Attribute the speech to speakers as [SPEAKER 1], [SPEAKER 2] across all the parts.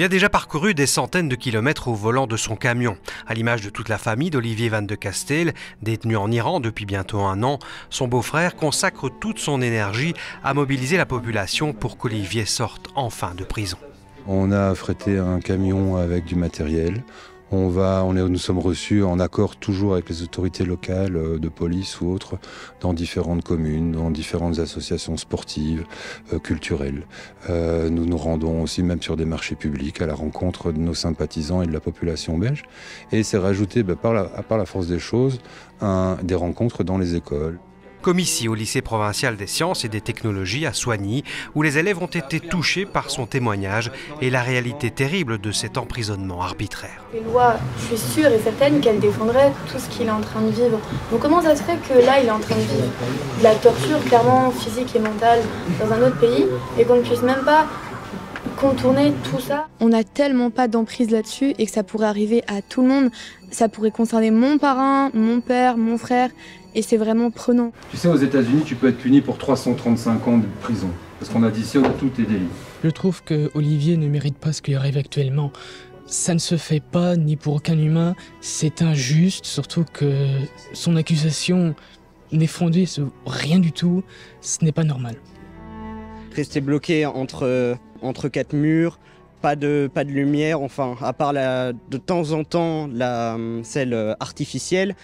[SPEAKER 1] Il a déjà parcouru des centaines de kilomètres au volant de son camion. À l'image de toute la famille d'Olivier Van de Castell, détenu en Iran depuis bientôt 1 an, son beau-frère consacre toute son énergie à mobiliser la population pour qu'Olivier sorte enfin de prison.
[SPEAKER 2] On a affrété un camion avec du matériel. Nous sommes reçus en accord toujours avec les autorités locales de police ou autres dans différentes communes, dans différentes associations sportives, culturelles. Nous nous rendons aussi même sur des marchés publics à la rencontre de nos sympathisants et de la population belge. Et c'est rajouté par la force des choses des rencontres dans les écoles.
[SPEAKER 1] Comme ici au lycée provincial des sciences et des technologies à Soigny, où les élèves ont été touchés par son témoignage et la réalité terrible de cet emprisonnement arbitraire.
[SPEAKER 3] Les lois, je suis sûre et certaine qu'elles défendraient tout ce qu'il est en train de vivre. Donc comment ça se fait que là, il est en train de vivre de la torture, clairement physique et mentale, dans un autre pays, et qu'on ne puisse même pas contourner tout ça?
[SPEAKER 4] On n'a tellement pas d'emprise là-dessus et que ça pourrait arriver à tout le monde. Ça pourrait concerner mon parrain, mon père, mon frère. Et c'est vraiment prenant.
[SPEAKER 2] Tu sais, aux États-Unis, tu peux être puni pour 335 ans de prison. Parce qu'on additionne tous tes délits.
[SPEAKER 5] Je trouve que Olivier ne mérite pas ce qui arrive actuellement. Ça ne se fait pas, ni pour aucun humain. C'est injuste, surtout que son accusation n'est fondée sur rien du tout. Ce n'est pas normal.
[SPEAKER 6] Rester bloqué entre 4 murs, pas de lumière, enfin, à part de temps en temps celle artificielle.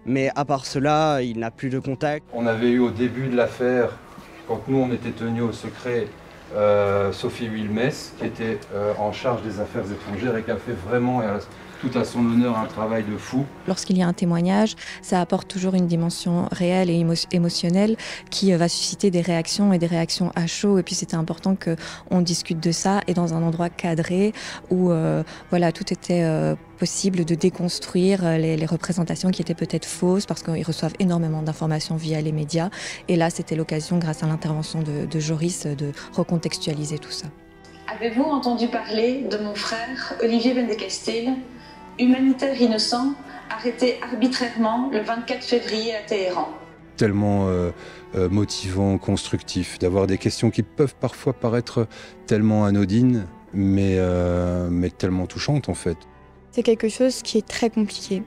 [SPEAKER 6] Mais à part cela, il n'a plus de contact.
[SPEAKER 2] On avait eu au début de l'affaire, quand nous on était tenus au secret, Sophie Wilmès, qui était en charge des affaires étrangères et qui a fait vraiment, tout à son honneur, un travail de fou.
[SPEAKER 7] Lorsqu'il y a un témoignage, ça apporte toujours une dimension réelle et émotionnelle qui va susciter des réactions et des réactions à chaud. Et puis c'était important qu'on discute de ça et dans un endroit cadré où tout était possible de déconstruire les représentations qui étaient peut-être fausses parce qu'ils reçoivent énormément d'informations via les médias. Et là, c'était l'occasion, grâce à l'intervention de Joris, de recontextualiser tout ça.
[SPEAKER 8] Avez-vous entendu parler de mon frère Olivier Van de Castell, humanitaire innocent, arrêté arbitrairement le 24 février à Téhéran?
[SPEAKER 2] Tellement motivant, constructif, d'avoir des questions qui peuvent parfois paraître tellement anodines, mais tellement touchantes en fait.
[SPEAKER 4] C'est quelque chose qui est très compliqué.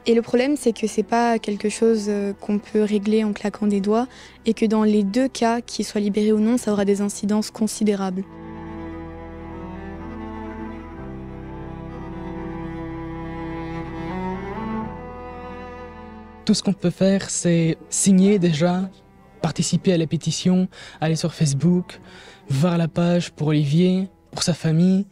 [SPEAKER 4] Et le problème, c'est que c'est pas quelque chose qu'on peut régler en claquant des doigts et que dans les deux cas, qu'il soit libéré ou non, ça aura des incidences considérables.
[SPEAKER 5] Tout ce qu'on peut faire, c'est signer déjà, participer à la pétition, aller sur Facebook, voir la page pour Olivier, pour sa famille,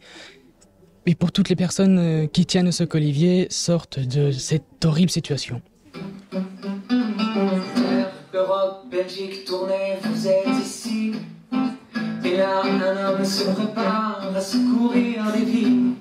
[SPEAKER 5] et pour toutes les personnes qui tiennent à ce qu'Olivier sorte de cette horrible situation.
[SPEAKER 9] Europe, Belgique, tournez, vous êtes ici. Et là, un homme se prépare à secourir des vies.